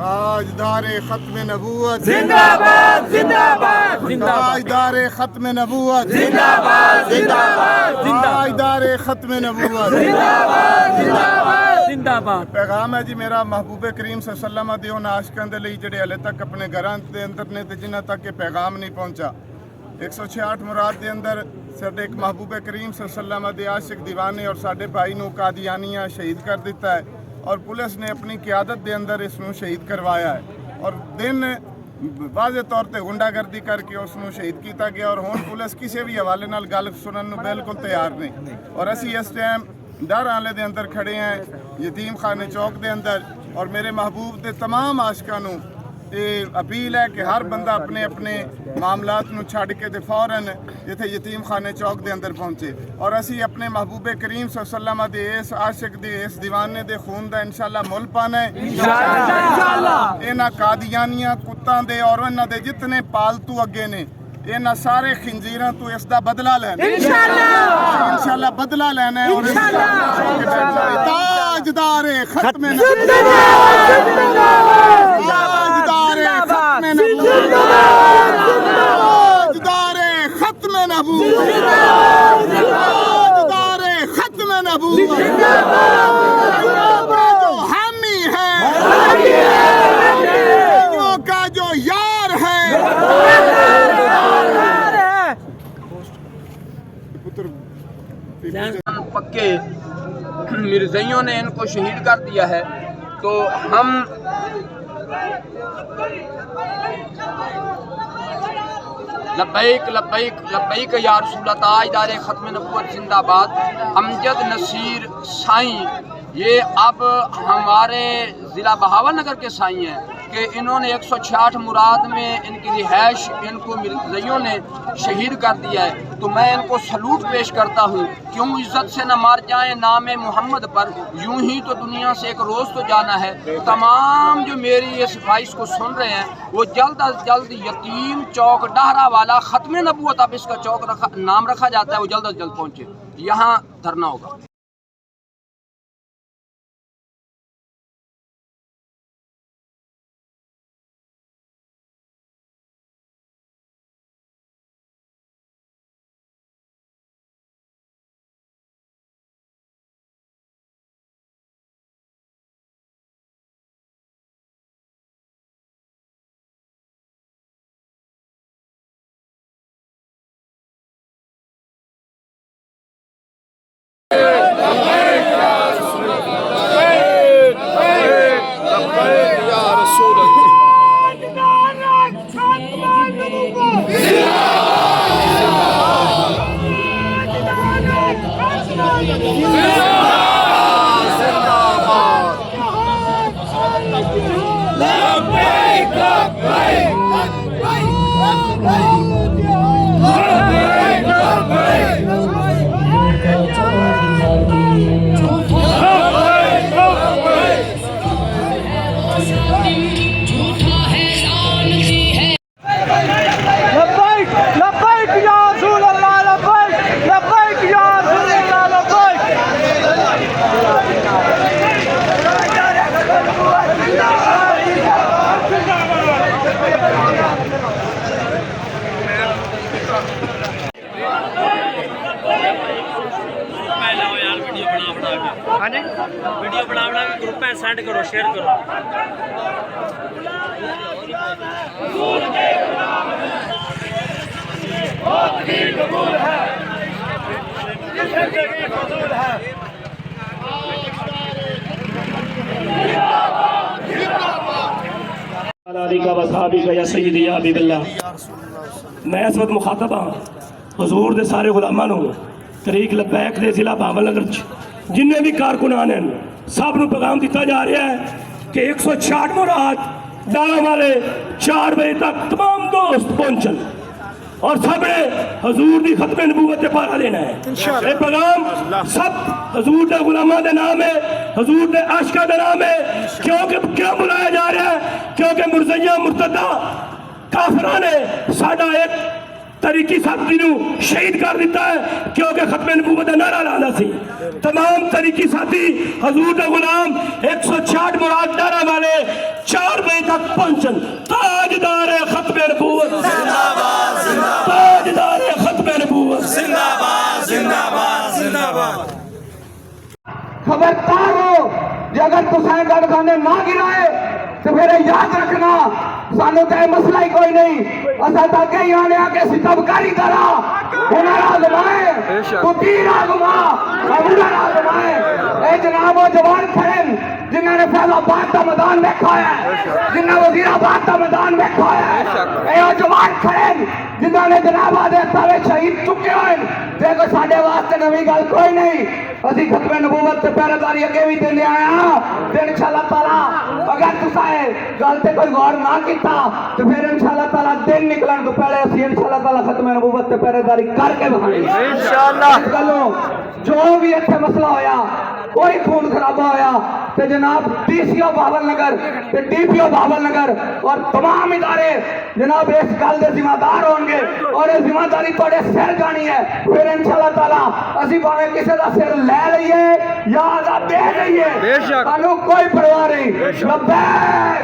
ताजदारे खत्म नबूवत जिंदाबाद जिंदाबाद ताजदारे खत्म नबूवत जिंदाबाद जिंदाबाद ताजदारे खत्म नबूवत जिंदाबाद। पैगाम है जी मेरा महबूब करीम सल्लल्लाहु अलैहि वसल्लम आशिकां दे लई जिहड़े हले तक अपने घरां दे अंदर ने ते जिन्हां तक ये पैगाम नहीं पहुंचा। 166 मुराद के अंदर साडे एक महबूब करीम सल्लल्लाहु अलैहि वसल्लम आशिक दीवाने और साडे भाई नूं कादियानिया शहीद कर दिता है और पुलिस ने अपनी क़यादत के अंदर इसनूं शहीद करवाया है और दिन वाज़े तौर पर गुंडागर्दी करके उसनूं शहीद किया गया और हुण पुलिस किसी भी हवाले नाल गल सुनन नूं बिल्कुल तैयार नहीं और असी इस टाइम डर आले दे अंदर खड़े हैं यतीम खाने चौक के अंदर और मेरे महबूब के तमाम आशिकां नूं ये अपील है कि हर बंदा अपने अपने मामलात नूं छड्ड के ते फौरन इत्थे यतीम खाने चौक के अंदर पहुँचे और असी अपने महबूब करीम सल्लल्लाहु अलैहि वसल्लम इस आशिक दे इस दीवाने दे खून का इंशाअल्लाह मुल पाना है इन्हां कादियानियां कुत्तां दे और इन्हां दे जितने पालतू अगे ने इन्हां सारे खिंजीरां तो इसका बदला लेना इंशाअल्लाह बदला लेना है और ताजदारे खत्म जो हामी है का जो यार है पक्के मिर्ज़इयों ने इनको शहीद कर दिया है तो हम लब्बैक लब्बैक लब्बैक या रसूल ताजदारे ख़त्म नबूवत जिंदाबाद। अमजद नसीर साईं ये अब हमारे ज़िला बहावलनगर के साईं हैं कि इन्होंने 166 मुराद में इनकी रिहाइश इनको मिर्ज़इयों ने शहीद कर दिया है तो मैं इनको सलूट पेश करता हूँ। क्यों इज़्ज़त से न मार जाएं नाम मोहम्मद पर, यूं ही तो दुनिया से एक रोज़ तो जाना है। तमाम जो मेरी ये सिफारिश को सुन रहे हैं वो जल्द अज जल्द यतीम चौक डहरा वाला ख़त्म नबूवत अब इसका चौक नाम रखा जाता है वो जल्द अज जल्द पहुँचे, यहाँ धरना होगा। हाँ जी वीडियो बना के ग्रुप में सेंड करो, शेयर करो। मैं इस वक्त मुखातब हाँ हजूर दे सारे गुलामां नूं तरीक लब्बैक दे जिला बहावलनगर जिन्ने भी कारकुनान हैं सब नूं पैगाम दिता जा रहा है कि 166 मुराद दाना वाले 4 बजे तक तमाम दोस्त पहुंचन और सब ने हजूर की खत्म नबूवत पे पहरा देना है। ये पैगाम सब हजूर के गुलामां दे नाम है, हजूर के आशिकां दे नाम है। क्यों बुलाया जा रहा है? क्योंकि मुर्ज़िया मुर्तदा काफिरां ने साडा एक तरीकी साथी नूं शहीद कर दिता है क्योंकि खत्म नबूवत का नारा लाना सी। तमाम तरीकी साथी हजूर के गुलाम 166 मुराद दारा वाले 4 बजे तक पहुंचन। ताजदार खत्म नबूवत जिंदाबाद जिंदाबाद, ताजदार खत्म नबूवत जिंदाबाद जिंदाबाद जिंदाबाद। खबरदार हो जे अगर तुसां गढ़ खाने ना गिराए तो फिर याद रखना सानू तो मसला ही कोई नहीं। असा तो अगे ही आने आके सितमकारी करा हुनर आजमाए तू तीर आजमा हुनर आजमाए। ए जनाब वो जवान खड़े जिन्होंने फैजाबाद का मैदान देखा है, जिन्हें वजीराबाद का मैदान देखा है, ए जवान खड़े जिन्होंने जनाब आदे सारे शहीद चुके हुए। देखो साडे वास्ते नवी गल कोई नहीं, असी खत्मे नबूवत से पहरेदारी अगे भी देने आया ते इंशाअल्लाह ताला अगर तुसा गल ते कोई गौर ना किया तो फिर इंशाअल्लाह ताला दिन निकलन तो पहले असी इंशाअल्लाह ताला खत्मे नबूवत से पहरेदारी करके दिखाएंगे इंशाअल्लाह। गलो जो भी इत्थे मसला होया, कोई खून खराबा होया तो जनाब डीसीओ बाबल नगर ते डीपीओ बाबल नगर और तमाम इदारे जनाब इस गल के जिम्मेदार होंगे और ये जिम्मेदारी थोड़े सिर जानी है। फिर इंशाअल्लाह ताला असी भावे किसी का सिर ले लईए या आजाद दे लईए, सानू कोई परवाह नहीं। लब्बैक